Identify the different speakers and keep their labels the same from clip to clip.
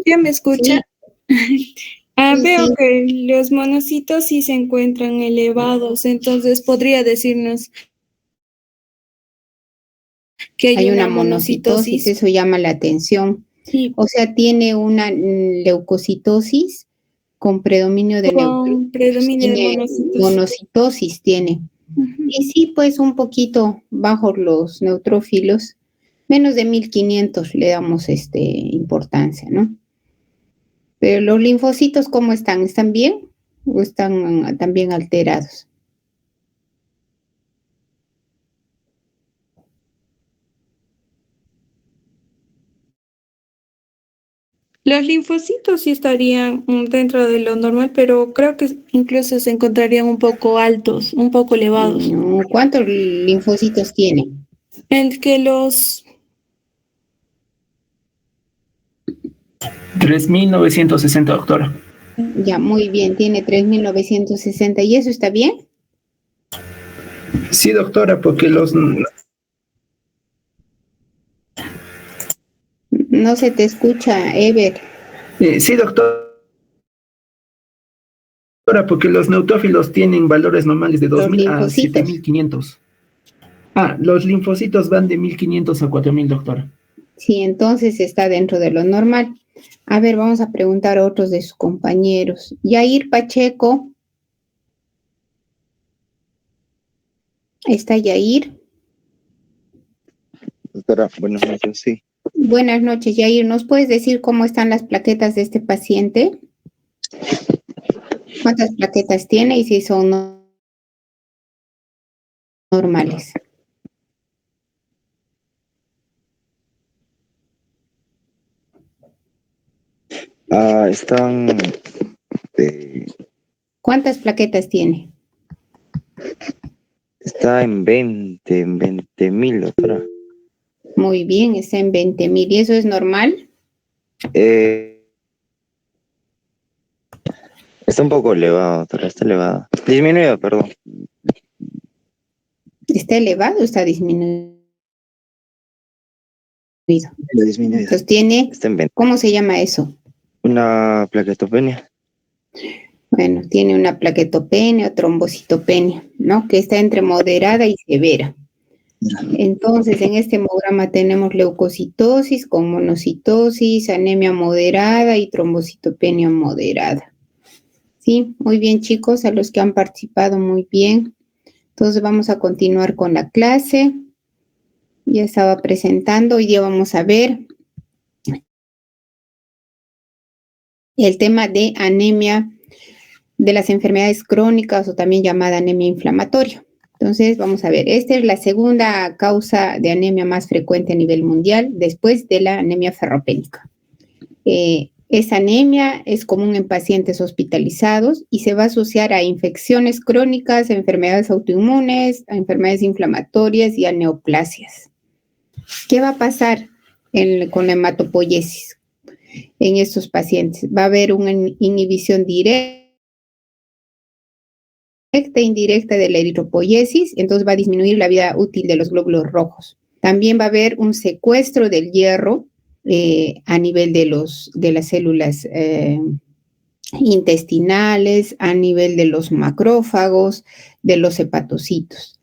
Speaker 1: ¿Ya me escucha?
Speaker 2: Sí,
Speaker 1: Veo
Speaker 2: sí.
Speaker 1: que los monocitos sí se encuentran elevados, entonces podría decirnos que hay
Speaker 2: Hay una
Speaker 1: una
Speaker 2: monocitosis,
Speaker 1: monocitosis.
Speaker 2: eso llama la atención.
Speaker 1: Sí,
Speaker 2: O sea, tiene una leucocitosis con predominio de
Speaker 1: con
Speaker 2: neutrófilos,
Speaker 1: predominio de
Speaker 2: tiene
Speaker 1: monocitos.
Speaker 2: monocitosis, tiene.
Speaker 1: Ujú.
Speaker 2: Y sí, pues un poquito bajos los neutrófilos, menos de 1500 le damos importancia, ¿no? Pero los linfocitos, ¿cómo están? ¿Están bien o están también alterados?
Speaker 1: Los linfocitos sí estarían dentro de lo normal, pero creo que incluso se encontrarían un poco altos, un poco elevados.
Speaker 2: No, ¿cuántos linfocitos tiene?
Speaker 1: El que los
Speaker 3: 3960, doctora.
Speaker 2: Ya, muy bien, tiene 3960. ¿Y eso está bien?
Speaker 3: Sí, doctora, porque los...
Speaker 2: No se te escucha, Ever.
Speaker 3: sí, doctora, porque los neutrófilos tienen valores normales de
Speaker 2: Los
Speaker 3: 2000 a
Speaker 2: linfocitos.
Speaker 3: 7500. Los linfocitos van de 1500 a 4000, doctora.
Speaker 2: Sí, entonces está dentro de lo normal. A ver, vamos a preguntar a otros de sus compañeros. Yair Pacheco. ¿Está Yair?
Speaker 4: Doctora, buenas noches, sí.
Speaker 2: Buenas noches, Yair. ¿Nos puedes decir cómo están las plaquetas de este paciente? ¿Cuántas plaquetas tiene y si son normales?
Speaker 4: Están
Speaker 2: ¿Cuántas plaquetas tiene?
Speaker 4: está en 20.000, doctora.
Speaker 2: Muy bien, está en 20.000. ¿Y eso es normal?
Speaker 4: Está un poco elevado, doctora, está elevado. Disminuido, perdón.
Speaker 2: ¿Está elevado o está disminuido?
Speaker 4: Disminuido.
Speaker 2: Entonces tiene,
Speaker 4: Está en 20.
Speaker 2: ¿cómo se llama eso?
Speaker 4: Una plaquetopenia.
Speaker 2: Bueno, tiene una plaquetopenia o trombocitopenia, ¿no? Que está entre moderada y severa. Entonces, en este hemograma tenemos leucocitosis con monocitosis, anemia moderada y trombocitopenia moderada. Sí, muy bien, chicos, a los que han participado muy bien. Entonces, vamos a continuar con la clase. Ya estaba presentando, hoy día vamos a ver el tema de anemia de las enfermedades crónicas o también llamada anemia inflamatoria. Entonces, vamos a ver, esta es la segunda causa de anemia más frecuente a nivel mundial después de la anemia ferropénica. Esa anemia es común en pacientes hospitalizados y se va a asociar a infecciones crónicas, a enfermedades autoinmunes, a enfermedades inflamatorias y a neoplasias. ¿Qué va a pasar con la hematopoiesis en estos pacientes? Va a haber una inhibición directa e indirecta de la eritropoiesis, entonces va a disminuir la vida útil de los glóbulos rojos. También va a haber un secuestro del hierro a nivel de las células intestinales, a nivel de los macrófagos, de los hepatocitos.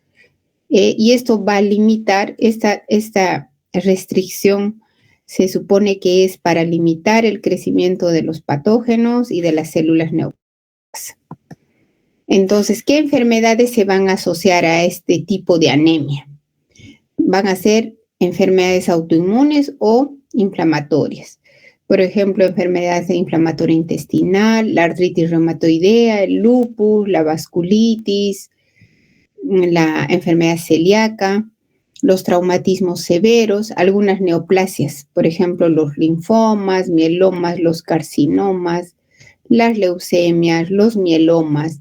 Speaker 2: Y esto va a limitar esta restricción. Se supone que es para limitar el crecimiento de los patógenos y de las células neoplásicas. Entonces, ¿qué enfermedades se van a asociar a este tipo de anemia? Van a ser enfermedades autoinmunes o inflamatorias. Por ejemplo, enfermedades inflamatoria intestinal, la artritis reumatoidea, el lupus, la vasculitis, la enfermedad celíaca, los traumatismos severos, algunas neoplasias, por ejemplo, los linfomas, mielomas, los carcinomas, las leucemias, los mielomas,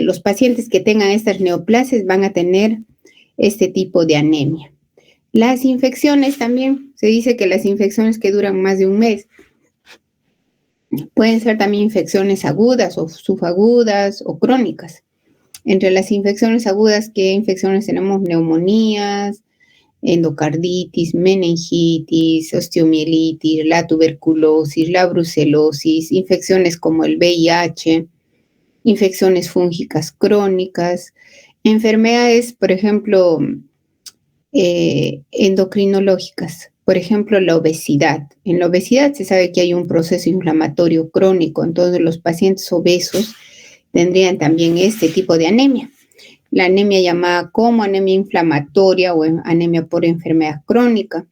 Speaker 2: los pacientes que tengan estas neoplasias van a tener este tipo de anemia. Las infecciones también, se dice que las infecciones que duran más de un mes pueden ser también infecciones agudas o subagudas o crónicas. Entre las infecciones agudas, ¿qué infecciones tenemos? Neumonías, endocarditis, meningitis, osteomielitis, la tuberculosis, la brucelosis, infecciones como el VIH, infecciones fúngicas crónicas, enfermedades, por ejemplo, endocrinológicas, por ejemplo, la obesidad. En la obesidad se sabe que hay un proceso inflamatorio crónico, entonces los pacientes obesos tendrían también este tipo de anemia. La anemia llamada como anemia inflamatoria o anemia por enfermedad crónica.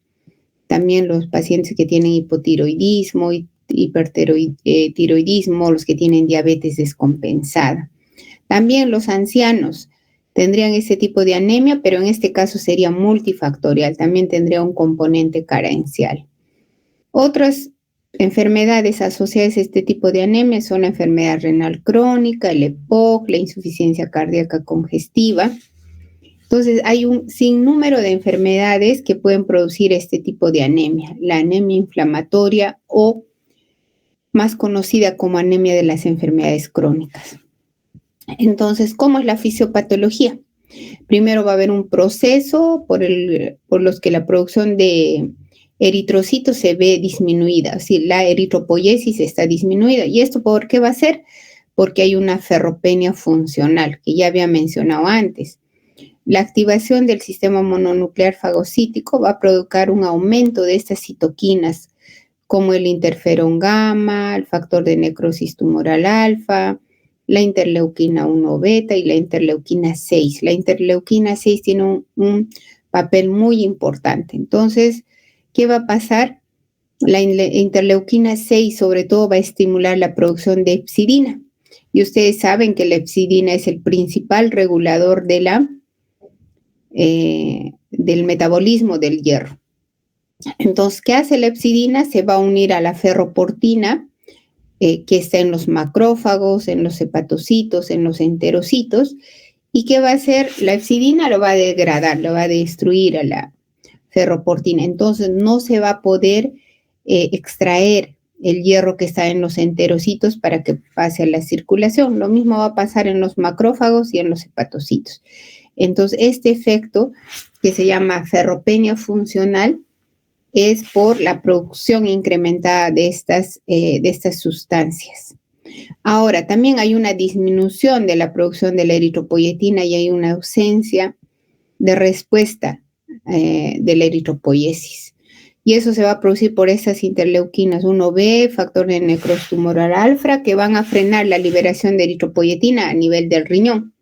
Speaker 2: También los pacientes que tienen hipotiroidismo, hipertiroidismo, los que tienen diabetes descompensada. También los ancianos tendrían ese tipo de anemia, pero en este caso sería multifactorial, también tendría un componente carencial. Otras enfermedades asociadas a este tipo de anemia son la enfermedad renal crónica, el EPOC, la insuficiencia cardíaca congestiva. Entonces, hay un sinnúmero de enfermedades que pueden producir este tipo de anemia, la anemia inflamatoria o más conocida como anemia de las enfermedades crónicas. Entonces, ¿cómo es la fisiopatología? Primero va a haber un proceso por los que la producción de eritrocitos se ve disminuida, es decir, la eritropoiesis está disminuida. ¿Y esto por qué va a ser? Porque hay una ferropenia funcional, que ya había mencionado antes. La activación del sistema mononuclear fagocítico va a provocar un aumento de estas citoquinas, como el interferón gamma, el factor de necrosis tumoral alfa, la interleuquina 1 beta y la interleuquina 6. La interleuquina 6 tiene un papel muy importante. Entonces, ¿qué va a pasar? La interleuquina 6 sobre todo va a estimular la producción de hepcidina. Y ustedes saben que la hepcidina es el principal regulador de del metabolismo del hierro. Entonces, ¿qué hace la hepcidina? Se va a unir a la ferroportina, que está en los macrófagos, en los hepatocitos, en los enterocitos. ¿Y qué va a hacer? La hepcidina lo va a degradar, lo va a destruir a la ferroportina. Entonces, no se va a poder extraer el hierro que está en los enterocitos para que pase a la circulación. Lo mismo va a pasar en los macrófagos y en los hepatocitos. Entonces, este efecto que se llama ferropenia funcional es por la producción incrementada de estas sustancias. Ahora, también hay una disminución de la producción de la eritropoyetina y hay una ausencia de respuesta de la eritropoiesis. Y eso se va a producir por estas interleuquinas 1B, factor de necrosis tumoral alfa, que van a frenar la liberación de eritropoyetina a nivel del riñón.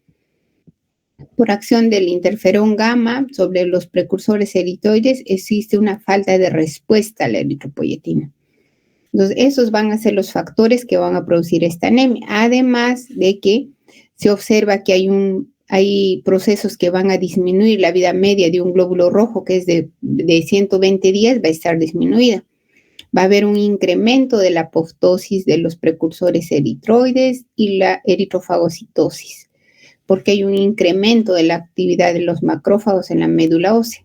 Speaker 2: Por acción del interferón gamma sobre los precursores eritroides existe una falta de respuesta a la eritropoyetina. Entonces, esos van a ser los factores que van a producir esta anemia. Además de que se observa que hay procesos que van a disminuir la vida media de un glóbulo rojo, que es de 120 días, va a estar disminuida. Va a haber un incremento de la apoptosis de los precursores eritroides y la eritrofagocitosis, porque hay un incremento de la actividad de los macrófagos en la médula ósea.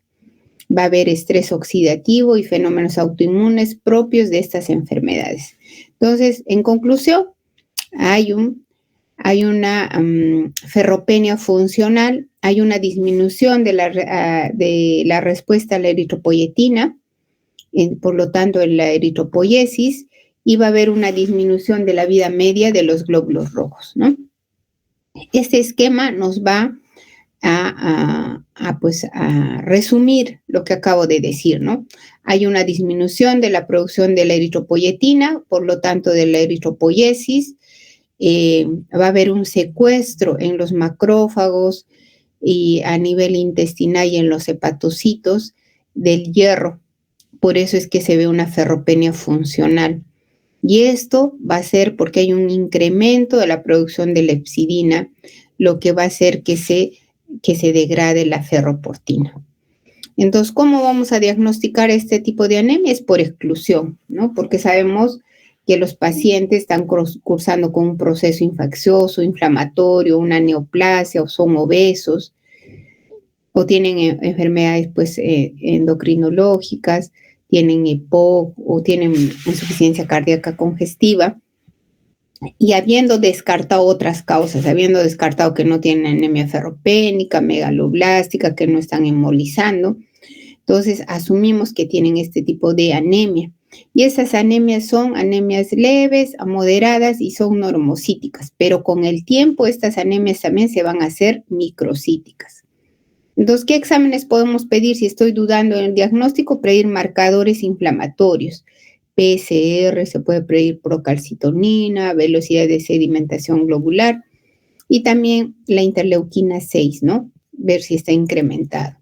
Speaker 2: Va a haber estrés oxidativo y fenómenos autoinmunes propios de estas enfermedades. Entonces, en conclusión, hay una ferropenia funcional, hay una disminución de la respuesta a la eritropoyetina, por lo tanto, en la eritropoiesis, y va a haber una disminución de la vida media de los glóbulos rojos, ¿no? Este esquema nos va a resumir lo que acabo de decir, ¿no? Hay una disminución de la producción de la eritropoyetina, por lo tanto de la eritropoiesis, va a haber un secuestro en los macrófagos y a nivel intestinal y en los hepatocitos del hierro, por eso es que se ve una ferropenia funcional. Y esto va a ser porque hay un incremento de la producción de la hepcidina, lo que va a hacer que se degrade la ferroportina. Entonces, ¿cómo vamos a diagnosticar este tipo de anemia? Es por exclusión, ¿no? Porque sabemos que los pacientes están cursando con un proceso infeccioso, inflamatorio, una neoplasia, o son obesos, o tienen enfermedades endocrinológicas, tienen EPOC o tienen insuficiencia cardíaca congestiva. Y habiendo descartado otras causas, habiendo descartado que no tienen anemia ferropénica, megaloblástica, que no están hemolizando, Entonces, asumimos que tienen este tipo de anemia. Y esas anemias son anemias leves a moderadas y son normocíticas, pero con el tiempo estas anemias también se van a hacer microcíticas. Entonces, ¿qué exámenes podemos pedir si estoy dudando en el diagnóstico? Pedir marcadores inflamatorios. PCR, se puede pedir procalcitonina, velocidad de sedimentación globular y también la interleuquina 6, ¿no? Ver si está incrementado.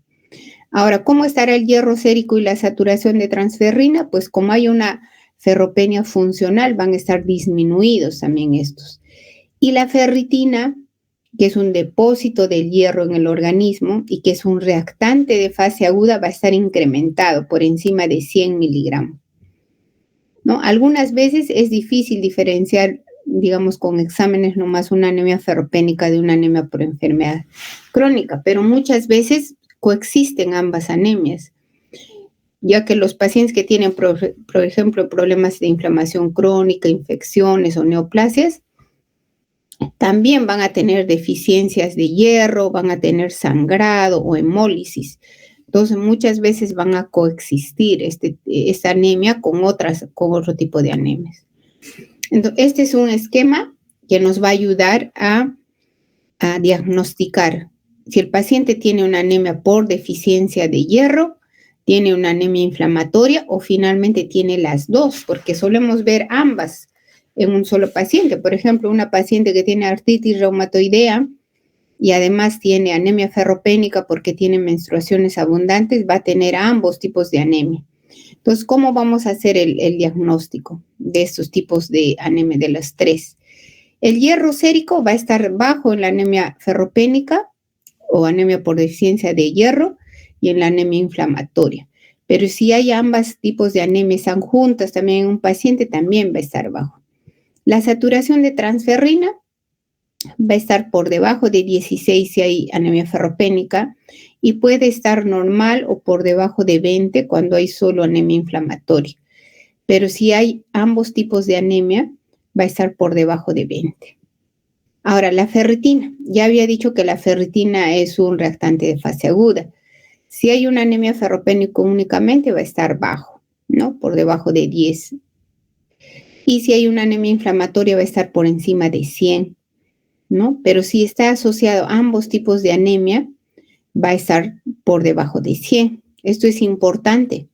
Speaker 2: Ahora, ¿cómo estará el hierro sérico y la saturación de transferrina? Pues como hay una ferropenia funcional, van a estar disminuidos también estos. Y la ferritina, que es un depósito del hierro en el organismo y que es un reactante de fase aguda, va a estar incrementado por encima de 100 miligramos, ¿no? Algunas veces es difícil diferenciar, digamos, con exámenes nomás una anemia ferropénica de una anemia por enfermedad crónica, pero muchas veces coexisten ambas anemias, ya que los pacientes que tienen, por ejemplo, problemas de inflamación crónica, infecciones o neoplasias, también van a tener deficiencias de hierro, van a tener sangrado o hemólisis. Entonces, muchas veces van a coexistir esta anemia con otro tipo de anemias. Entonces, este es un esquema que nos va a ayudar a diagnosticar si el paciente tiene una anemia por deficiencia de hierro, tiene una anemia inflamatoria o finalmente tiene las dos, porque solemos ver ambas en un solo paciente. Por ejemplo, una paciente que tiene artritis reumatoidea y además tiene anemia ferropénica porque tiene menstruaciones abundantes, va a tener ambos tipos de anemia. Entonces, ¿cómo vamos a hacer el diagnóstico de estos tipos de anemia, de las tres? El hierro sérico va a estar bajo en la anemia ferropénica o anemia por deficiencia de hierro y en la anemia inflamatoria. Pero si hay ambos tipos de anemia están juntas también en un paciente, también va a estar bajo. La saturación de transferrina va a estar por debajo de 16 si hay anemia ferropénica y puede estar normal o por debajo de 20 cuando hay solo anemia inflamatoria. Pero si hay ambos tipos de anemia, va a estar por debajo de 20. Ahora, la ferritina. Ya había dicho que la ferritina es un reactante de fase aguda. Si hay una anemia ferropénica únicamente, va a estar bajo, ¿no? Por debajo de 10. Y si hay una anemia inflamatoria, va a estar por encima de 100, ¿no? Pero si está asociado a ambos tipos de anemia, va a estar por debajo de 100. Esto es importante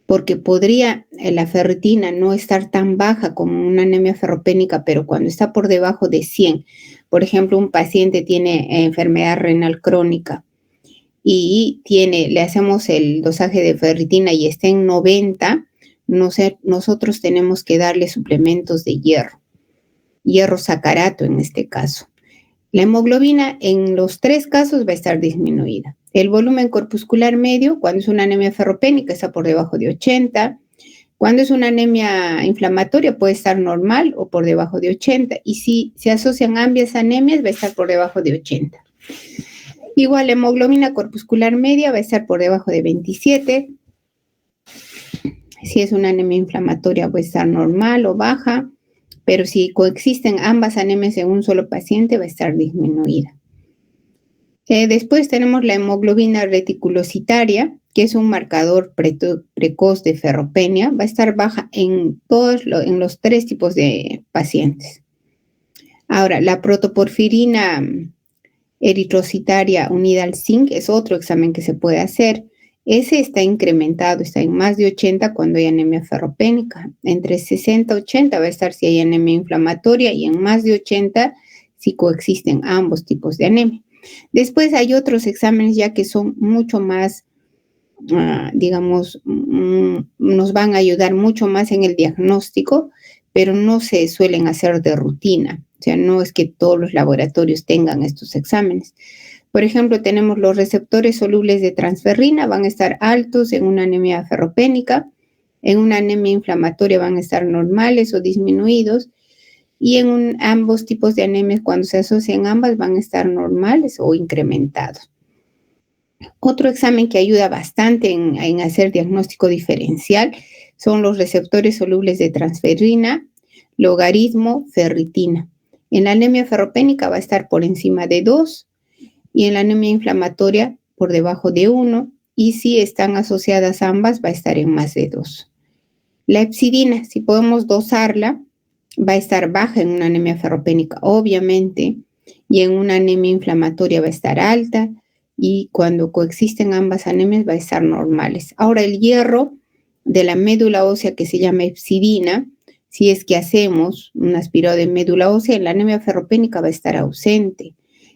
Speaker 2: porque podría la ferritina no estar tan baja como una anemia ferropénica, pero cuando está por debajo de 100, por ejemplo, un paciente tiene enfermedad renal crónica y le hacemos el dosaje de ferritina y está en 90, nosotros tenemos que darle suplementos de hierro sacarato en este caso. La hemoglobina en los tres casos va a estar disminuida. El volumen corpuscular medio, cuando es una anemia ferropénica, está por debajo de 80. Cuando es una anemia inflamatoria, puede estar normal o por debajo de 80. Y si se asocian ambas anemias, va a estar por debajo de 80. Igual, la hemoglobina corpuscular media va a estar por debajo de 27. Si es una anemia inflamatoria, puede estar normal o baja. Pero si coexisten ambas anemias en un solo paciente, va a estar disminuida. Después tenemos la hemoglobina reticulocitaria, que es un marcador precoz de ferropenia. Va a estar baja en los tres tipos de pacientes. Ahora, la protoporfirina eritrocitaria unida al zinc es otro examen que se puede hacer. Ese está incrementado, está en más de 80 cuando hay anemia ferropénica. Entre 60 y 80 va a estar si hay anemia inflamatoria y en más de 80 si coexisten ambos tipos de anemia. Después hay otros exámenes ya que son mucho más, digamos, nos van a ayudar mucho más en el diagnóstico, pero no se suelen hacer de rutina. O sea, no es que todos los laboratorios tengan estos exámenes. Por ejemplo, tenemos los receptores solubles de transferrina, van a estar altos en una anemia ferropénica, en una anemia inflamatoria van a estar normales o disminuidos, y en ambos tipos de anemias, cuando se asocian ambas, van a estar normales o incrementados. Otro examen que ayuda bastante en hacer diagnóstico diferencial son los receptores solubles de transferrina, logaritmo, ferritina. En la anemia ferropénica va a estar por encima de 2 y en la anemia inflamatoria por debajo de 1 y si están asociadas ambas va a estar en más de 2. La hepcidina, si podemos dosarla, va a estar baja en una anemia ferropénica, obviamente, y en una anemia inflamatoria va a estar alta, y cuando coexisten ambas anemias va a estar normales. Ahora, el hierro de la médula ósea que se llama hepcidina, si es que hacemos un aspirado de médula ósea, en la anemia ferropénica va a estar ausente.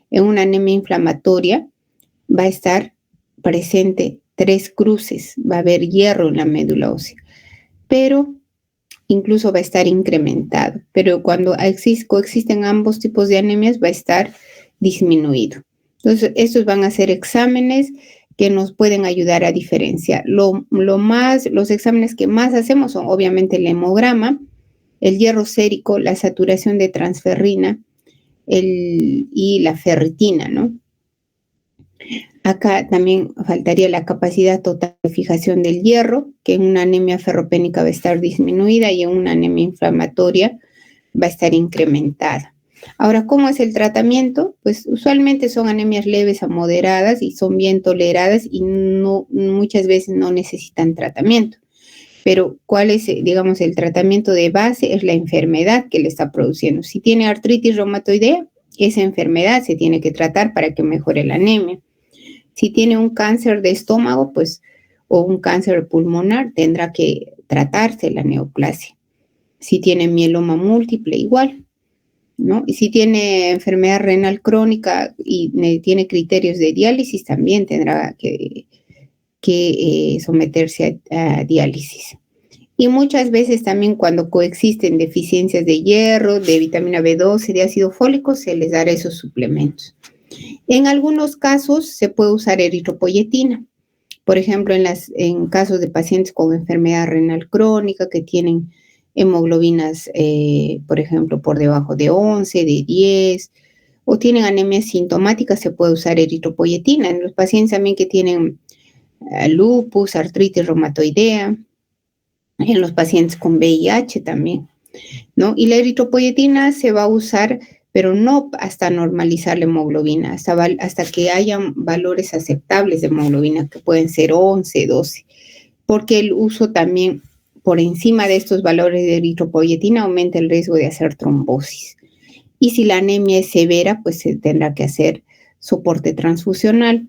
Speaker 2: En una anemia inflamatoria va a estar presente 3 cruces, va a haber hierro en la médula ósea, pero incluso va a estar incrementado, pero cuando coexisten ambos tipos de anemias va a estar disminuido. Entonces, estos van a ser exámenes que nos pueden ayudar a diferenciar. Los exámenes que más hacemos son obviamente el hemograma, el hierro sérico, la saturación de transferrina y la ferritina, ¿no? Acá también faltaría la capacidad total de fijación del hierro, que en una anemia ferropénica va a estar disminuida y en una anemia inflamatoria va a estar incrementada. Ahora, ¿cómo es el tratamiento? Pues usualmente son anemias leves a moderadas y son bien toleradas y muchas veces no necesitan tratamiento. Pero ¿cuál es, digamos, el tratamiento de base? Es la enfermedad que le está produciendo. Si tiene artritis reumatoidea, esa enfermedad se tiene que tratar para que mejore la anemia. Si tiene un cáncer de estómago, pues, o un cáncer pulmonar, tendrá que tratarse la neoplasia. Si tiene mieloma múltiple, igual, ¿no? Y si tiene enfermedad renal crónica y tiene criterios de diálisis, también tendrá que someterse a diálisis. Y muchas veces también cuando coexisten deficiencias de hierro, de vitamina B12, de ácido fólico, se les dará esos suplementos. En algunos casos se puede usar eritropoyetina. Por ejemplo, en casos de pacientes con enfermedad renal crónica que tienen hemoglobinas, por ejemplo, por debajo de 11, de 10, o tienen anemia sintomática, se puede usar eritropoyetina. En los pacientes también que tienen lupus, artritis reumatoidea, en los pacientes con VIH también, ¿no? Y la eritropoyetina se va a usar, pero no hasta normalizar la hemoglobina, hasta que hayan valores aceptables de hemoglobina, que pueden ser 11, 12, porque el uso también por encima de estos valores de eritropoyetina aumenta el riesgo de hacer trombosis. Y si la anemia es severa, pues se tendrá que hacer soporte transfusional.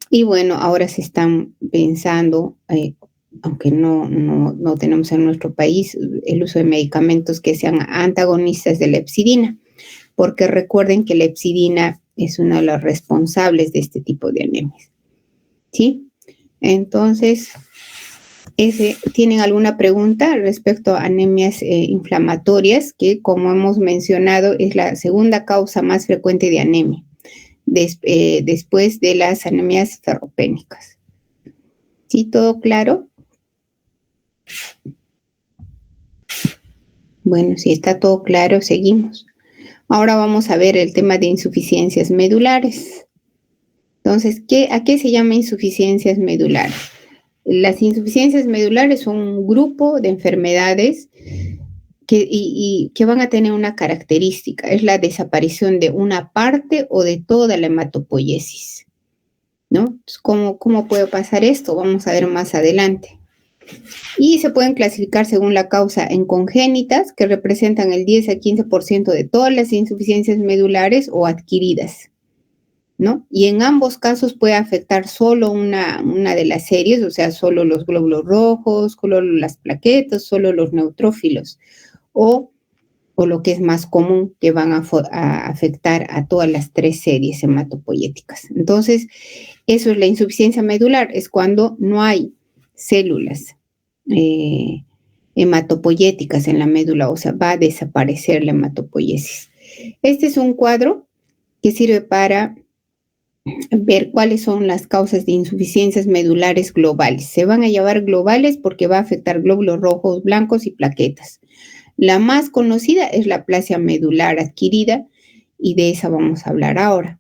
Speaker 2: Y bueno, ahora se están pensando, aunque no tenemos en nuestro país, el uso de medicamentos que sean antagonistas de la hepcidina, porque recuerden que la hepcidina es una de las responsables de este tipo de anemias, ¿sí? Entonces, ¿tienen alguna pregunta respecto a anemias inflamatorias, que como hemos mencionado es la segunda causa más frecuente de anemia, después de las anemias ferropénicas? ¿Sí, todo claro? Bueno, si está todo claro, seguimos. Ahora vamos a ver el tema de insuficiencias medulares. Entonces, ¿a qué se llama insuficiencias medulares? Las insuficiencias medulares son un grupo de enfermedades que van a tener una característica, es la desaparición de una parte o de toda la hematopoiesis, ¿no? Entonces, ¿cómo puede pasar esto? Vamos a ver más adelante. Y se pueden clasificar según la causa en congénitas, que representan el 10 a 15% de todas las insuficiencias medulares, o adquiridas, ¿no? Y en ambos casos puede afectar solo una de las series, o sea, solo los glóbulos rojos, solo las plaquetas, solo los neutrófilos, o lo que es más común, que van a afectar a todas las 3 series hematopoyéticas. Entonces, eso es la insuficiencia medular, es cuando no hay células hematopoyéticas en la médula, o sea, va a desaparecer la hematopoiesis. Este es un cuadro que sirve para ver cuáles son las causas de insuficiencias medulares globales. Se van a llamar globales porque va a afectar glóbulos rojos, blancos y plaquetas. La más conocida es la aplasia medular adquirida, y de esa vamos a hablar ahora,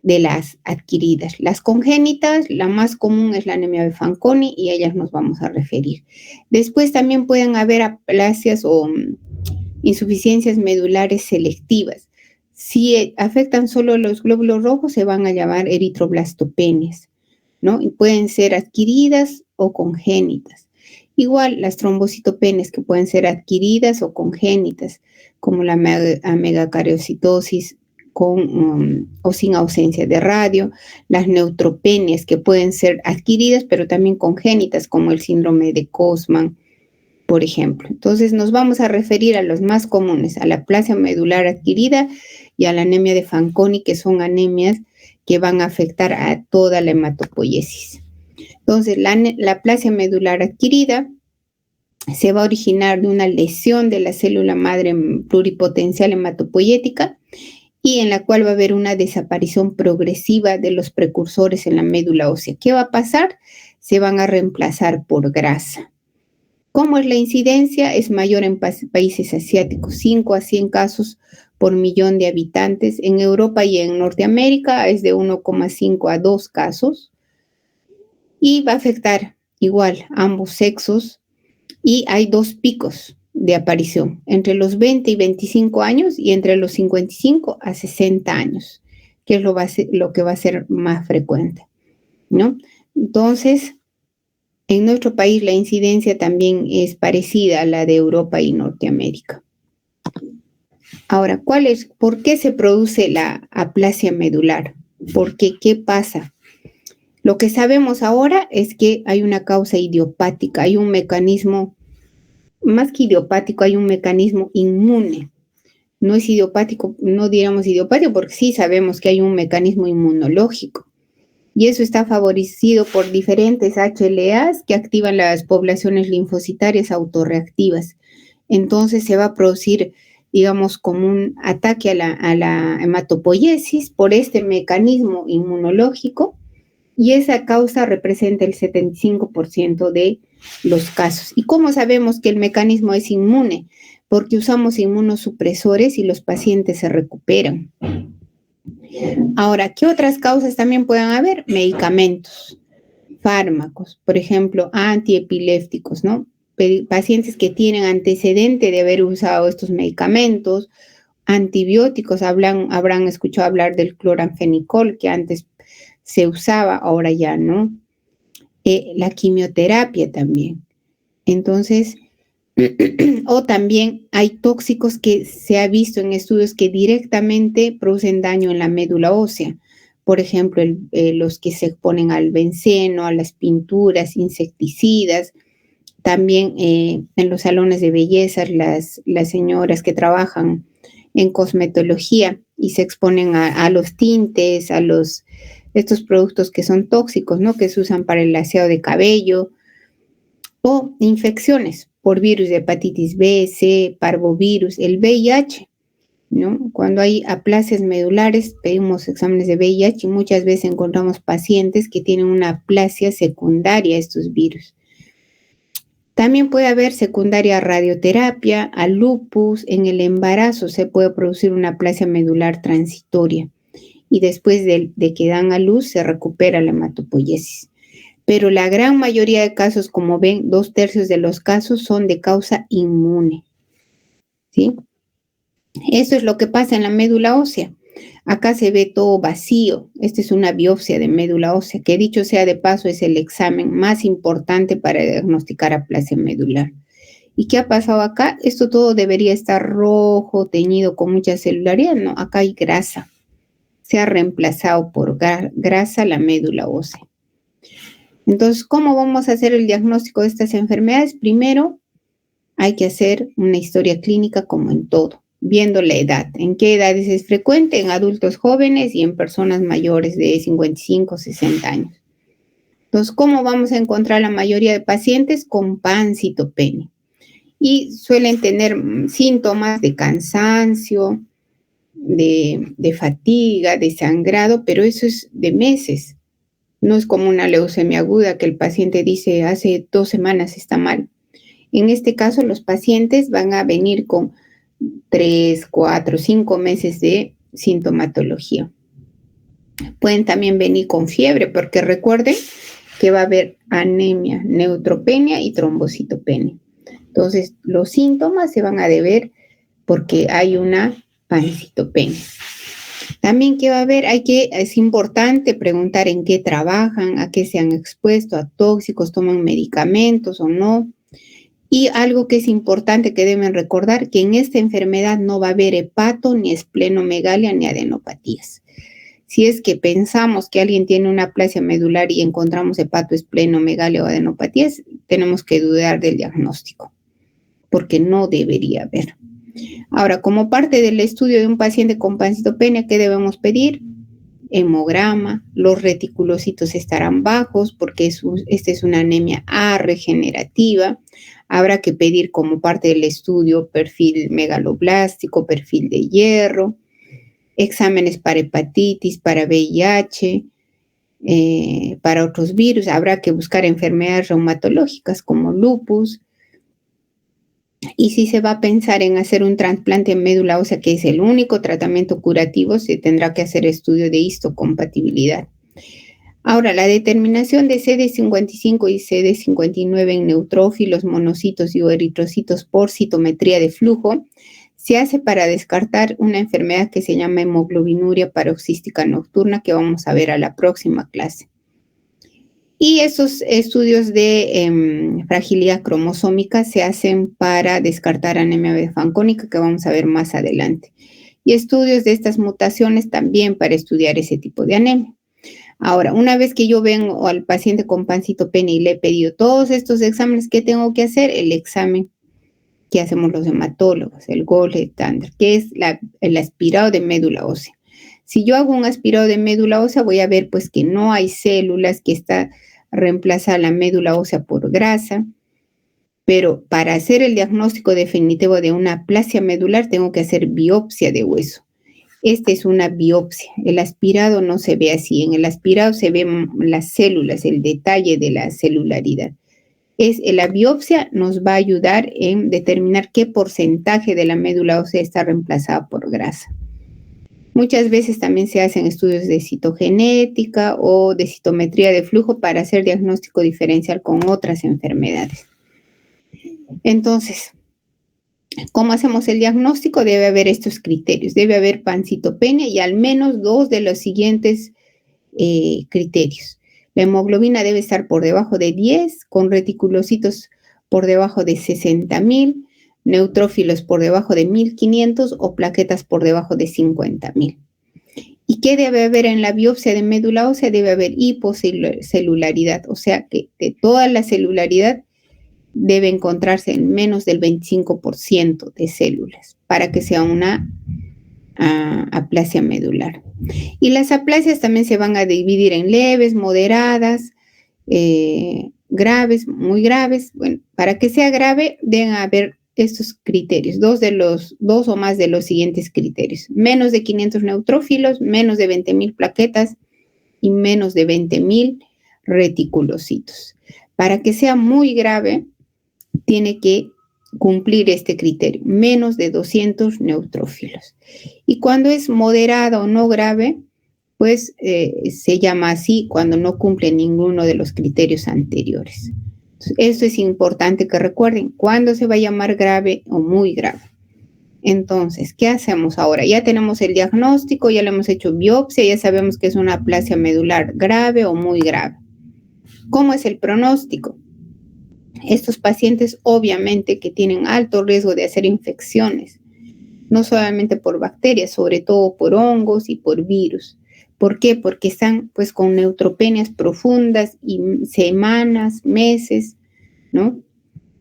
Speaker 2: de las adquiridas. Las congénitas, la más común es la anemia de Fanconi, y a ellas nos vamos a referir. Después también pueden haber aplasias o insuficiencias medulares selectivas. Si afectan solo los glóbulos rojos, se van a llamar eritroblastopenias. ¿no? Y pueden ser adquiridas o congénitas. Igual las trombocitopenias que pueden ser adquiridas o congénitas, como la megacariocitosis con o sin ausencia de radio, las neutropenias que pueden ser adquiridas pero también congénitas, como el síndrome de Cosman, por ejemplo. Entonces nos vamos a referir a los más comunes, a la aplasia medular adquirida y a la anemia de Fanconi, que son anemias que van a afectar a toda la hematopoiesis. Entonces, la aplasia medular adquirida se va a originar de una lesión de la célula madre pluripotencial hematopoyética y en la cual va a haber una desaparición progresiva de los precursores en la médula ósea. ¿Qué va a pasar? Se van a reemplazar por grasa. ¿Cómo es la incidencia? Es mayor en países asiáticos, 5 a 100 casos por millón de habitantes. En Europa y en Norteamérica es de 1,5 a 2 casos. Y va a afectar igual ambos sexos. Y hay 2 picos de aparición, entre los 20 y 25 años y entre los 55 a 60 años, que es lo que va a ser más frecuente, ¿no? Entonces, en nuestro país la incidencia también es parecida a la de Europa y Norteamérica. Ahora, ¿por qué se produce la aplasia medular? ¿Por qué? ¿Qué pasa? Lo que sabemos ahora es que hay una causa idiopática, hay un mecanismo, más que idiopático, hay un mecanismo inmune. No es idiopático, no diríamos idiopático, porque sí sabemos que hay un mecanismo inmunológico. Y eso está favorecido por diferentes HLAs que activan las poblaciones linfocitarias autorreactivas. Entonces se va a producir, digamos, como un ataque a la hematopoiesis por este mecanismo inmunológico, y esa causa representa el 75% de los casos. ¿Y cómo sabemos que el mecanismo es inmune? Porque usamos inmunosupresores y los pacientes se recuperan. Ahora, ¿qué otras causas también pueden haber? Medicamentos, fármacos, por ejemplo, antiepilépticos, ¿no? Pacientes que tienen antecedente de haber usado estos medicamentos, antibióticos, habrán escuchado hablar del cloranfenicol, que antes se usaba, ahora ya no. La quimioterapia también. Entonces, o también hay tóxicos que se ha visto en estudios que directamente producen daño en la médula ósea. Por ejemplo, los que se exponen al benceno, a las pinturas, insecticidas. También en los salones de belleza, las señoras que trabajan en cosmetología y se exponen a los tintes, estos productos que son tóxicos, ¿no? Que se usan para el laseado de cabello, o infecciones por virus de hepatitis B, C, parvovirus, el VIH, ¿no? Cuando hay aplasias medulares, pedimos exámenes de VIH y muchas veces encontramos pacientes que tienen una aplasia secundaria a estos virus. También puede haber secundaria a radioterapia, a lupus. En el embarazo se puede producir una aplasia medular transitoria y después de que dan a luz se recupera la hematopoiesis. Pero la gran mayoría de casos, como ven, 2/3 de los casos son de causa inmune, ¿sí? Eso es lo que pasa en la médula ósea. Acá se ve todo vacío. Esta es una biopsia de médula ósea, que dicho sea de paso es el examen más importante para diagnosticar aplasia medular. ¿Y qué ha pasado acá? Esto todo debería estar rojo, teñido con mucha celularidad. No, acá hay grasa. Se ha reemplazado por grasa la médula ósea. Entonces, ¿cómo vamos a hacer el diagnóstico de estas enfermedades? Primero, hay que hacer una historia clínica como en todo, viendo la edad. ¿En qué edades es frecuente? En adultos jóvenes y en personas mayores de 55, 60 años. Entonces, ¿cómo vamos a encontrar la mayoría de pacientes? Con pancitopenia. Y suelen tener síntomas de cansancio, de fatiga, de sangrado, pero eso es de meses. No es como una leucemia aguda que el paciente dice hace 2 semanas está mal. En este caso, los pacientes van a venir con 3, 4, 5 meses de sintomatología. Pueden también venir con fiebre, porque recuerden que va a haber anemia, neutropenia y trombocitopenia. Entonces, los síntomas se van a deber porque hay una pancitopenia. También que va a haber, es importante preguntar en qué trabajan, a qué se han expuesto, a tóxicos, toman medicamentos o no. Y algo que es importante que deben recordar, que en esta enfermedad no va a haber hepato, ni esplenomegalia, ni adenopatías. Si es que pensamos que alguien tiene una aplasia medular y encontramos hepato, esplenomegalia o adenopatías, tenemos que dudar del diagnóstico, porque no debería haber. Ahora, como parte del estudio de un paciente con pancitopenia, ¿qué debemos pedir? Hemograma, los reticulocitos estarán bajos porque esta es una anemia regenerativa. Habrá que pedir como parte del estudio perfil megaloblástico, perfil de hierro, exámenes para hepatitis, para VIH, para otros virus. Habrá que buscar enfermedades reumatológicas como lupus. Y si se va a pensar en hacer un trasplante en médula ósea, que es el único tratamiento curativo, se tendrá que hacer estudio de histocompatibilidad. Ahora, la determinación de CD55 y CD59 en neutrófilos, monocitos y eritrocitos por citometría de flujo se hace para descartar una enfermedad que se llama hemoglobinuria paroxística nocturna, que vamos a ver a la próxima clase. Y esos estudios de fragilidad cromosómica se hacen para descartar anemia beta-fancónica, que vamos a ver más adelante. Y estudios de estas mutaciones también para estudiar ese tipo de anemia. Ahora, una vez que yo vengo al paciente con pancitopenia y le he pedido todos estos exámenes, ¿qué tengo que hacer? El examen que hacemos los hematólogos, el gold standard, que es el aspirado de médula ósea. Si yo hago un aspirado de médula ósea, voy a ver pues que no hay células, que está reemplazada la médula ósea por grasa, pero para hacer el diagnóstico definitivo de una aplasia medular tengo que hacer biopsia de hueso. Esta es una biopsia. El aspirado no se ve así. En el aspirado se ven las células, el detalle de la celularidad. La biopsia nos va a ayudar en determinar qué porcentaje de la médula ósea está reemplazada por grasa. Muchas veces también se hacen estudios de citogenética o de citometría de flujo para hacer diagnóstico diferencial con otras enfermedades. Entonces, ¿cómo hacemos el diagnóstico? Debe haber estos criterios. Debe haber pancitopenia y al menos 2 de los siguientes criterios. La hemoglobina debe estar por debajo de 10, con reticulocitos por debajo de 60,000, neutrófilos por debajo de 1,500 o plaquetas por debajo de 50,000. ¿Y qué debe haber en la biopsia de médula ósea? Debe haber hipocelularidad, o sea que de toda la celularidad debe encontrarse en menos del 25% de células para que sea una aplasia medular. Y las aplasias también se van a dividir en leves, moderadas, graves, muy graves. Bueno, para que sea grave deben haber estos criterios, dos o más de los siguientes criterios: menos de 500 neutrófilos, menos de 20,000 plaquetas y menos de 20,000 reticulocitos. Para que sea muy grave, tiene que cumplir este criterio, menos de 200 neutrófilos. Y cuando es moderada o no grave, pues se llama así cuando no cumple ninguno de los criterios anteriores. Entonces, esto es importante que recuerden, cuándo se va a llamar grave o muy grave. Entonces, ¿qué hacemos ahora? Ya tenemos el diagnóstico, ya le hemos hecho biopsia, ya sabemos que es una aplasia medular grave o muy grave. ¿Cómo es el pronóstico? Estos pacientes obviamente que tienen alto riesgo de hacer infecciones, no solamente por bacterias, sobre todo por hongos y por virus. ¿Por qué? Porque están pues con neutropenias profundas y semanas, meses, ¿no?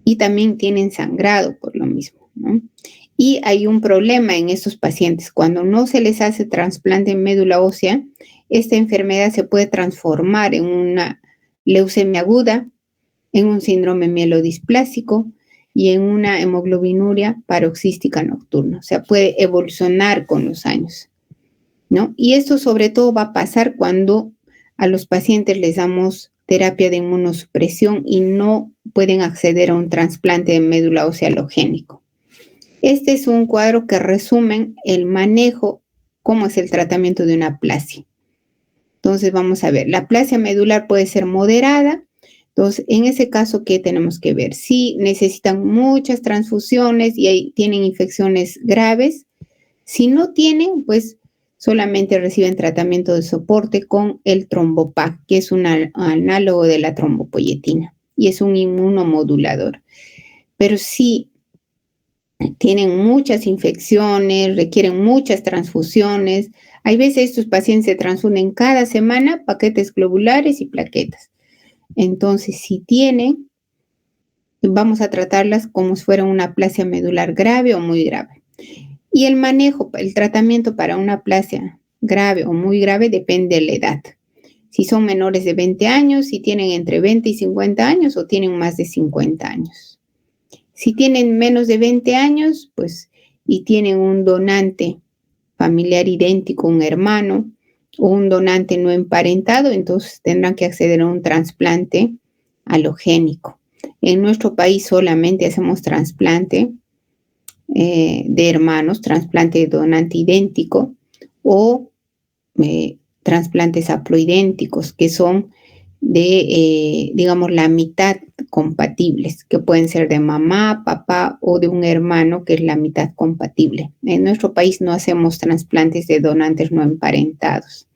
Speaker 2: Y también tienen sangrado por lo mismo, ¿no? Y hay un problema en estos pacientes. Cuando no se les hace trasplante en médula ósea, esta enfermedad se puede transformar en una leucemia aguda, en un síndrome mielodisplásico y en una hemoglobinuria paroxística nocturna. O sea, puede evolucionar con los años, ¿no? Y esto sobre todo va a pasar cuando a los pacientes les damos terapia de inmunosupresión y no pueden acceder a un trasplante de médula ósea alogénico. Este es un cuadro que resume el manejo, cómo es el tratamiento de una aplasia. Entonces vamos a ver, la aplasia medular puede ser moderada. Entonces, en ese caso, ¿qué tenemos que ver? Si necesitan muchas transfusiones y ahí tienen infecciones graves. Si no tienen, pues solamente reciben tratamiento de soporte con el Trombopac, que es un análogo de la trombopoyetina y es un inmunomodulador. Pero sí tienen muchas infecciones, requieren muchas transfusiones. Hay veces estos pacientes se transfunden cada semana paquetes globulares y plaquetas. Entonces, si tienen, vamos a tratarlas como si fuera una aplasia medular grave o muy grave. Y el manejo, el tratamiento para una aplasia grave o muy grave depende de la edad. Si son menores de 20 años, si tienen entre 20 y 50 años o tienen más de 50 años. Si tienen menos de 20 años, pues, y tienen un donante familiar idéntico, un hermano o un donante no emparentado, entonces tendrán que acceder a un trasplante alogénico. En nuestro país solamente hacemos trasplante de hermanos, trasplante de donante idéntico o trasplantes haploidénticos, que son de, digamos, la mitad compatibles, que pueden ser de mamá, papá o de un hermano, que es la mitad compatible. En nuestro país no hacemos trasplantes de donantes no emparentados.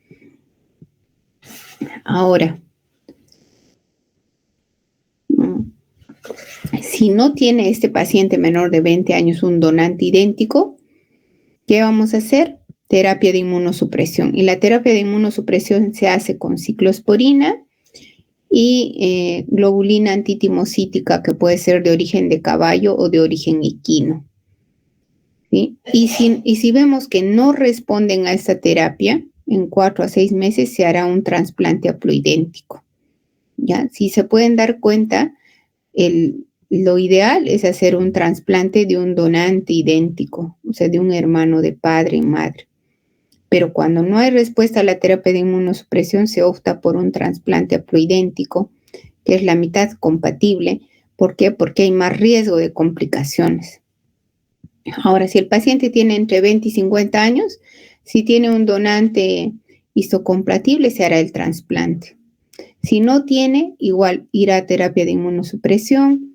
Speaker 2: Ahora, si no tiene este paciente menor de 20 años un donante idéntico, ¿qué vamos a hacer? Terapia de inmunosupresión. Y la terapia de inmunosupresión se hace con ciclosporina y globulina antitimocítica, que puede ser de origen de caballo o de origen equino. ¿Sí? Y si vemos que no responden a esta terapia, en 4 a 6 meses se hará un trasplante haploidéntico. ¿Ya? Si se pueden dar cuenta, lo ideal es hacer un trasplante de un donante idéntico, o sea, de un hermano de padre y madre. Pero cuando no hay respuesta a la terapia de inmunosupresión, se opta por un trasplante haploidéntico, que es la mitad compatible. ¿Por qué? Porque hay más riesgo de complicaciones. Ahora, si el paciente tiene entre 20 y 50 años, si tiene un donante histocompatible, se hará el trasplante. Si no tiene, igual irá a terapia de inmunosupresión.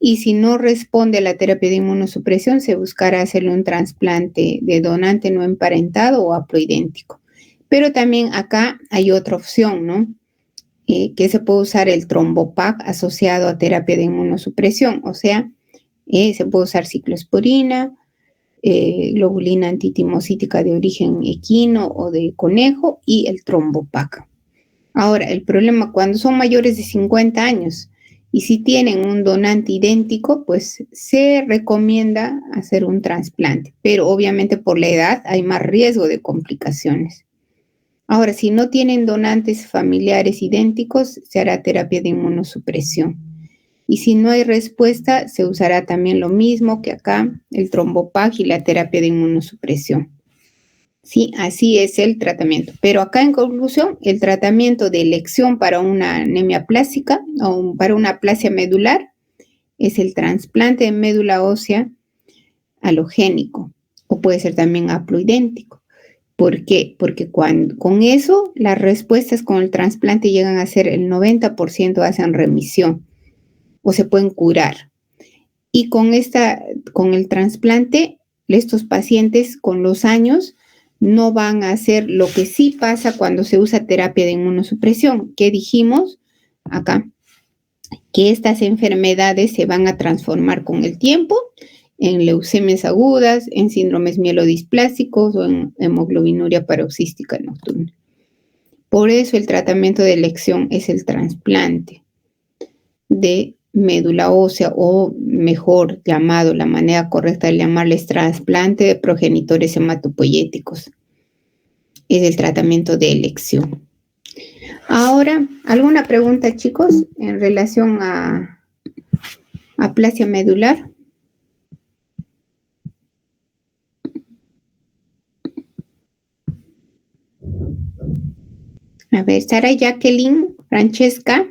Speaker 2: Y si no responde a la terapia de inmunosupresión, se buscará hacerle un trasplante de donante no emparentado o haploidéntico. Pero también acá hay otra opción, ¿no? Que se puede usar el Trombopac asociado a terapia de inmunosupresión. O sea, se puede usar ciclosporina, globulina antitimocítica de origen equino o de conejo y el Trombopac. Ahora, el problema cuando son mayores de 50 años y si tienen un donante idéntico, pues se recomienda hacer un trasplante, pero obviamente por la edad hay más riesgo de complicaciones. Ahora, si no tienen donantes familiares idénticos, se hará terapia de inmunosupresión. Y si no hay respuesta, se usará también lo mismo que acá, el Trombopac y la terapia de inmunosupresión. Sí, así es el tratamiento. Pero acá en conclusión, el tratamiento de elección para una anemia plástica o para una aplasia medular es el trasplante de médula ósea alogénico o puede ser también haploidéntico. ¿Por qué? Porque con eso las respuestas con el trasplante llegan a ser el 90% hacen remisión o se pueden curar. Y con el trasplante, estos pacientes con los años no van a hacer lo que sí pasa cuando se usa terapia de inmunosupresión, que dijimos acá, que estas enfermedades se van a transformar con el tiempo en leucemias agudas, en síndromes mielodisplásicos o en hemoglobinuria paroxística nocturna. Por eso el tratamiento de elección es el trasplante de médula ósea, o mejor llamado, la manera correcta de llamarles trasplante de progenitores hematopoyéticos. Es el tratamiento de elección. Ahora, ¿alguna pregunta, chicos, en relación a aplasia medular? A ver, Sara, Jacqueline, Francesca.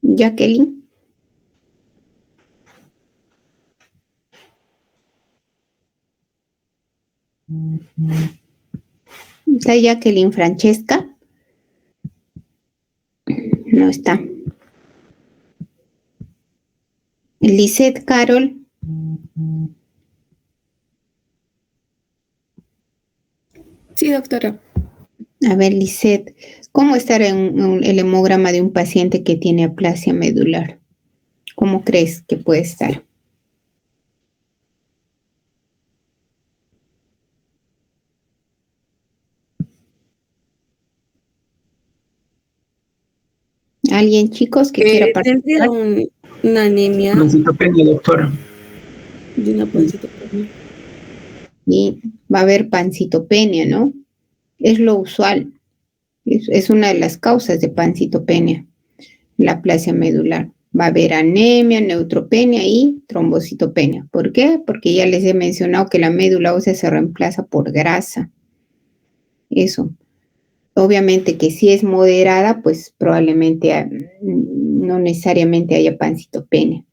Speaker 2: Jacqueline. ¿Está Jacqueline Francesca? No está. Lisette Carol.
Speaker 1: Sí, doctora.
Speaker 2: A ver, Lisette, ¿cómo estará el hemograma de un paciente que tiene aplasia medular? ¿Cómo crees que puede estar? ¿Alguien, chicos, que quiera
Speaker 1: Tendría
Speaker 2: participar?
Speaker 1: una anemia
Speaker 3: Pancitopenia, doctora.
Speaker 1: de una pancitopenia.
Speaker 2: Y va a haber pancitopenia, ¿no? Es lo usual. Es una de las causas de pancitopenia, la aplasia medular. Va a haber anemia, neutropenia y trombocitopenia. ¿Por qué? Porque ya les he mencionado que la médula ósea se reemplaza por grasa. Eso. Obviamente que si es moderada, pues probablemente no necesariamente haya pancitopenia,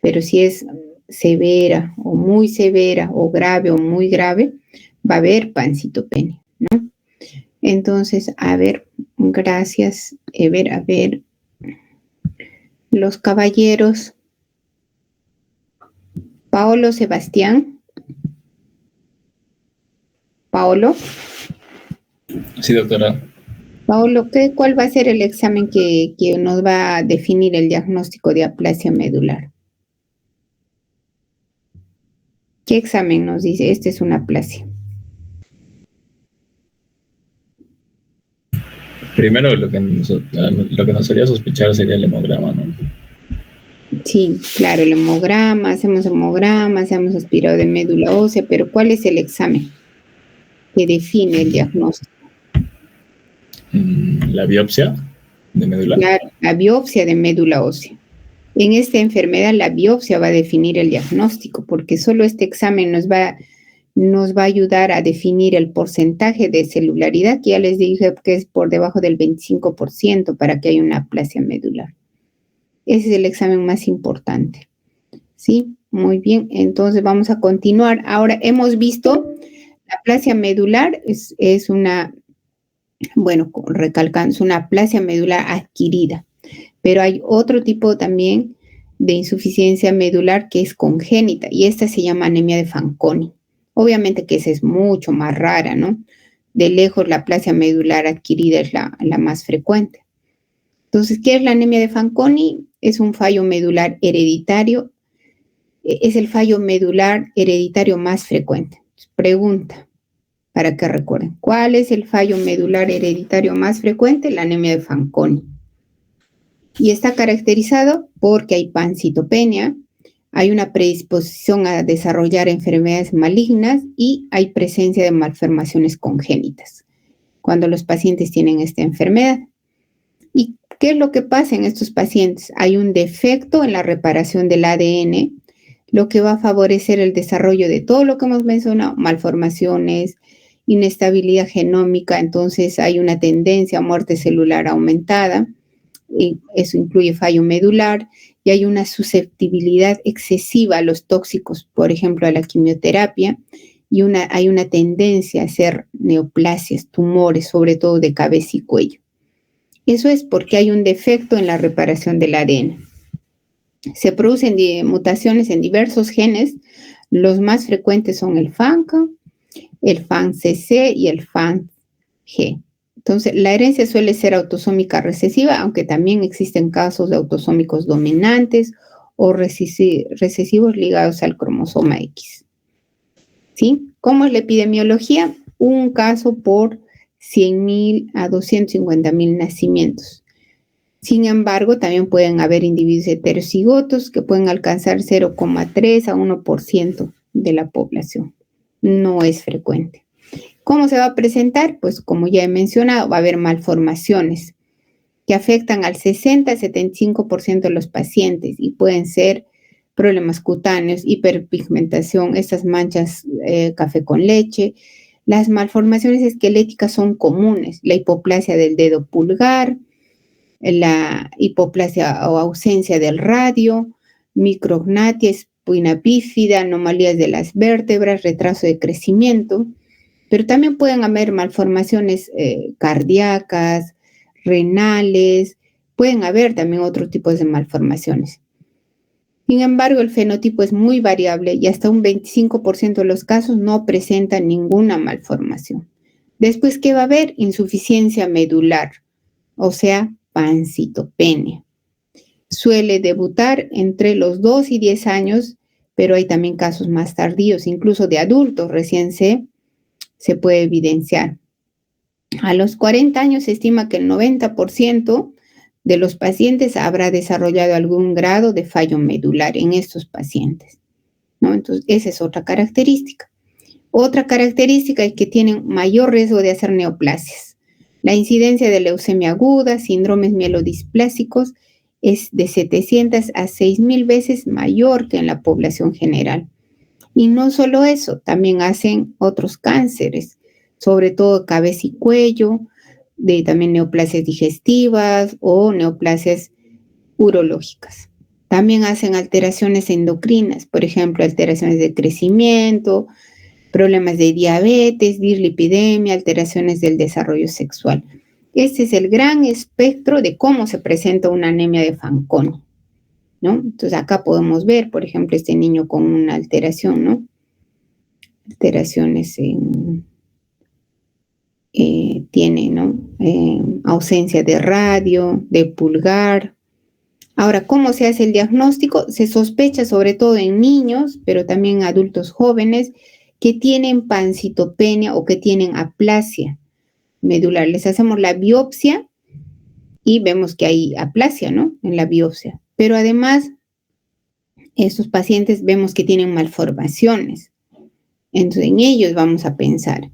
Speaker 2: pero si es severa o grave o muy grave, va a haber pancitopenia, ¿no? Entonces, a ver, gracias. A ver, los caballeros, Paolo Sebastián. Paolo,
Speaker 5: Sí, doctora.
Speaker 2: Paolo, ¿cuál va a ser el examen que nos va a definir el diagnóstico de aplasia medular? ¿Qué examen nos dice? Esta es una aplasia.
Speaker 5: Primero, lo que nos haría sospechar sería el hemograma, ¿no?
Speaker 2: Sí, claro, el hemograma, hemos aspirado de médula ósea, pero ¿cuál es el examen que define el diagnóstico?
Speaker 5: La biopsia de médula.
Speaker 2: Claro, la biopsia de médula ósea. En esta enfermedad la biopsia va a definir el diagnóstico, porque solo este examen nos va a ayudar a definir el porcentaje de celularidad, que ya les dije que es por debajo del 25% para que haya una aplasia medular. Ese es el examen más importante. ¿Sí? Muy bien, entonces vamos a continuar. Ahora hemos visto la aplasia medular es una, bueno, recalcando, es una aplasia medular adquirida, pero hay otro tipo también de insuficiencia medular que es congénita y esta se llama anemia de Fanconi. Obviamente que esa es mucho más rara, ¿no? De lejos la aplasia medular adquirida es la más frecuente. Entonces, ¿qué es la anemia de Fanconi? Es un fallo medular hereditario. Es el fallo medular hereditario más frecuente. Pregunta, para que recuerden, ¿cuál es el fallo medular hereditario más frecuente? La anemia de Fanconi. Y está caracterizado porque hay pancitopenia, hay una predisposición a desarrollar enfermedades malignas y hay presencia de malformaciones congénitas cuando los pacientes tienen esta enfermedad. ¿Y qué es lo que pasa en estos pacientes? Hay un defecto en la reparación del ADN, lo que va a favorecer el desarrollo de todo lo que hemos mencionado, malformaciones, inestabilidad genómica, entonces hay una tendencia a muerte celular aumentada, y eso incluye fallo medular, y hay una susceptibilidad excesiva a los tóxicos, por ejemplo, a la quimioterapia, y hay una tendencia a hacer neoplasias, tumores, sobre todo de cabeza y cuello. Eso es porque hay un defecto en la reparación del ADN. Se producen mutaciones en diversos genes. Los más frecuentes son el FANCA, el FANCC y el FANG. Entonces, la herencia suele ser autosómica recesiva, aunque también existen casos de autosómicos dominantes o recesivos ligados al cromosoma X. ¿Sí? ¿Cómo es la epidemiología? Un caso por 100.000 a 250.000 nacimientos. Sin embargo, también pueden haber individuos heterocigotos que pueden alcanzar 0,3 a 1% de la población. No es frecuente. ¿Cómo se va a presentar? Pues como ya he mencionado, va a haber malformaciones que afectan al 60 a 75% de los pacientes y pueden ser problemas cutáneos, hiperpigmentación, estas manchas café con leche. Las malformaciones esqueléticas son comunes, la hipoplasia del dedo pulgar, la hipoplasia o ausencia del radio, micrognatia, espina bífida, anomalías de las vértebras, retraso de crecimiento, pero también pueden haber malformaciones cardíacas, renales, pueden haber también otros tipos de malformaciones. Sin embargo, el fenotipo es muy variable y hasta un 25% de los casos no presentan ninguna malformación. Después, ¿qué va a haber? Insuficiencia medular, o sea, pancitopenia. Suele debutar entre los 2 y 10 años, pero hay también casos más tardíos, incluso de adultos recién se puede evidenciar. A los 40 años se estima que el 90% de los pacientes habrá desarrollado algún grado de fallo medular en estos pacientes, ¿no? Entonces, esa es otra característica. Otra característica es que tienen mayor riesgo de hacer neoplasias. La incidencia de leucemia aguda, síndromes mielodisplásicos, es de 700 a 6,000 veces mayor que en la población general. Y no solo eso, también hacen otros cánceres, sobre todo cabeza y cuello, de también neoplasias digestivas o neoplasias urológicas. También hacen alteraciones endocrinas, por ejemplo, alteraciones de crecimiento, problemas de diabetes, dislipidemia, alteraciones del desarrollo sexual. Este es el gran espectro de cómo se presenta una anemia de Fanconi, ¿no? Entonces acá podemos ver, por ejemplo, este niño con una alteración, ¿no? Alteraciones tiene, ¿no? Ausencia de radio, de pulgar. Ahora, ¿cómo se hace el diagnóstico? Se sospecha sobre todo en niños, pero también en adultos jóvenes que tienen pancitopenia o que tienen aplasia medular. Les hacemos la biopsia y vemos que hay aplasia, ¿no? En la biopsia. Pero además, estos pacientes vemos que tienen malformaciones. Entonces, en ellos vamos a pensar,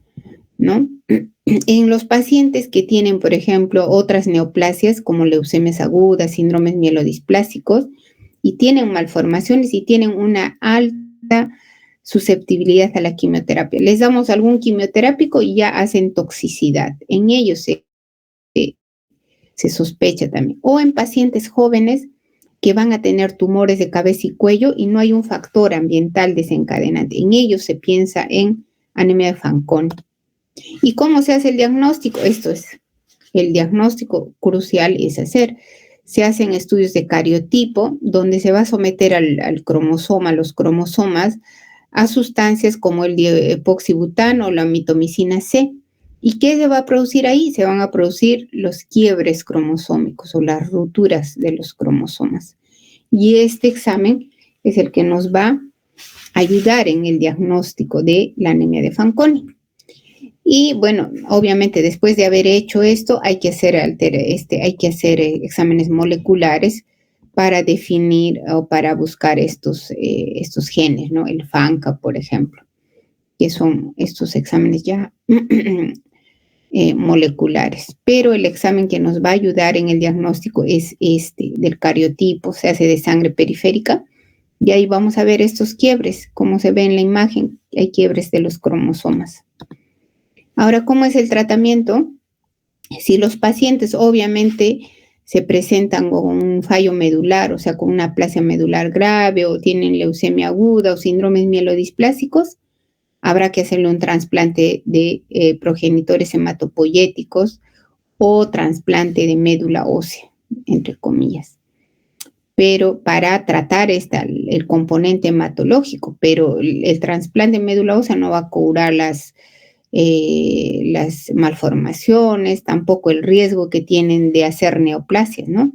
Speaker 2: ¿no? En los pacientes que tienen, por ejemplo, otras neoplasias como leucemias agudas, síndromes mielodisplásicos, y tienen malformaciones y tienen una alta susceptibilidad a la quimioterapia. Les damos algún quimioterápico y ya hacen toxicidad. En ellos se sospecha también. O en pacientes jóvenes que van a tener tumores de cabeza y cuello y no hay un factor ambiental desencadenante. En ellos se piensa en anemia de Fanconi. ¿Y cómo se hace el diagnóstico? Esto es, el diagnóstico crucial es hacer. Se hacen estudios de cariotipo donde se va a someter al cromosoma, los cromosomas, a sustancias como el epoxibutano o la mitomicina C. ¿Y qué se va a producir ahí? Se van a producir los quiebres cromosómicos o las rupturas de los cromosomas. Y este examen es el que nos va a ayudar en el diagnóstico de la anemia de Fanconi. Y bueno, obviamente después de haber hecho esto hay que hacer exámenes moleculares para definir o para buscar estos genes, ¿no? El FANCA, por ejemplo, que son estos exámenes ya moleculares. Pero el examen que nos va a ayudar en el diagnóstico es este, del cariotipo, se hace de sangre periférica, y ahí vamos a ver estos quiebres, como se ve en la imagen, hay quiebres de los cromosomas. Ahora, ¿cómo es el tratamiento? Si los pacientes obviamente se presentan con un fallo medular, o sea, con una aplasia medular grave, o tienen leucemia aguda o síndromes mielodisplásicos, habrá que hacerle un trasplante de progenitores hematopoyéticos o trasplante de médula ósea, entre comillas. Pero para tratar el componente hematológico, pero el trasplante de médula ósea no va a curar las malformaciones, tampoco el riesgo que tienen de hacer neoplasias, ¿no?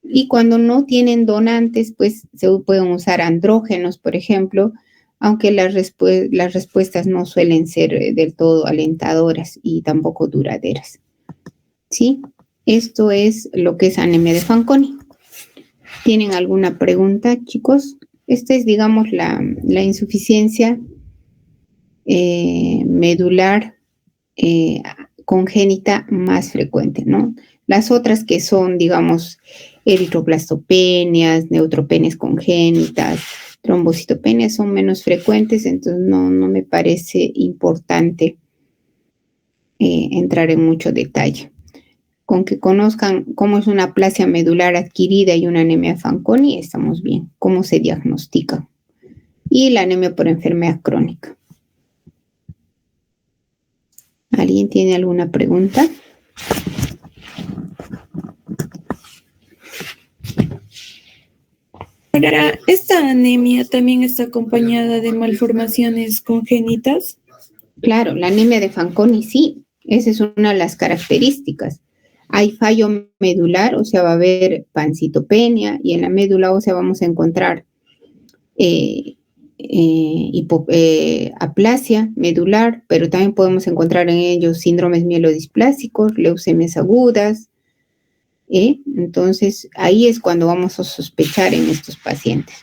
Speaker 2: Y cuando no tienen donantes, pues se pueden usar andrógenos, por ejemplo, aunque las respuestas no suelen ser del todo alentadoras y tampoco duraderas. ¿Sí? Esto es lo que es anemia de Fanconi. ¿Tienen alguna pregunta, chicos? Esta es, digamos, la insuficiencia medular congénita más frecuente, ¿no? Las otras que son, digamos, eritroblastopenias, neutropenias congénitas, trombocitopenias son menos frecuentes, entonces no me parece importante entrar en mucho detalle. Con que conozcan cómo es una aplasia medular adquirida y una anemia de Fanconi, estamos bien. Cómo se diagnostica. Y la anemia por enfermedad crónica. ¿Alguien tiene alguna pregunta?
Speaker 1: Ahora, ¿esta anemia también está acompañada de malformaciones congénitas?
Speaker 2: Claro, la anemia de Fanconi sí, esa es una de las características. Hay fallo medular, o sea, va a haber pancitopenia y en la médula ósea vamos a encontrar aplasia medular, pero también podemos encontrar en ellos síndromes mielodisplásicos, leucemias agudas. Entonces, ahí es cuando vamos a sospechar en estos pacientes.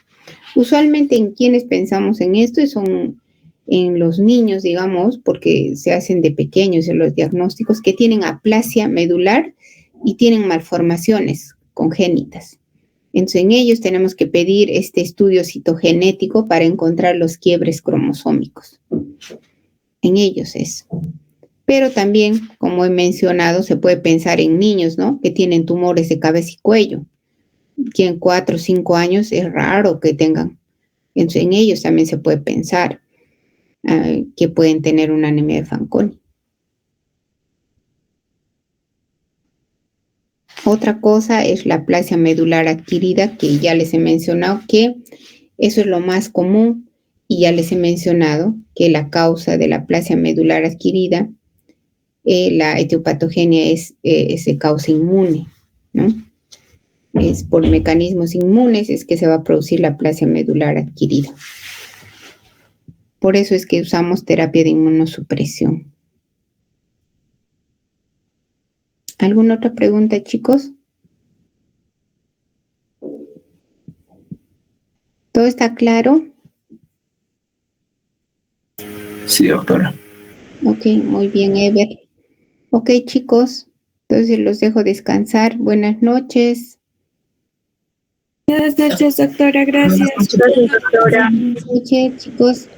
Speaker 2: Usualmente en quienes pensamos en esto son en los niños, digamos, porque se hacen de pequeños en los diagnósticos que tienen aplasia medular y tienen malformaciones congénitas. Entonces, en ellos tenemos que pedir este estudio citogenético para encontrar los quiebres cromosómicos. En ellos es. Pero también, como he mencionado, se puede pensar en niños, ¿no? Que tienen tumores de cabeza y cuello, que en 4 o 5 años es raro que tengan. Entonces, en ellos también se puede pensar que pueden tener una anemia de Fanconi. Otra cosa es la aplasia medular adquirida, que ya les he mencionado que eso es lo más común y ya les he mencionado que la causa de la aplasia medular adquirida, la etiopatogenia es de causa inmune, ¿no? Es por mecanismos inmunes es que se va a producir la aplasia medular adquirida. Por eso es que usamos terapia de inmunosupresión. ¿Alguna otra pregunta, chicos? ¿Todo está claro?
Speaker 3: Sí, doctora.
Speaker 2: Ok, muy bien, Ever. Ok, chicos, entonces los dejo descansar. Buenas noches.
Speaker 1: Buenas noches, doctora. Gracias.
Speaker 6: Gracias, doctora.
Speaker 2: Buenas noches, chicos.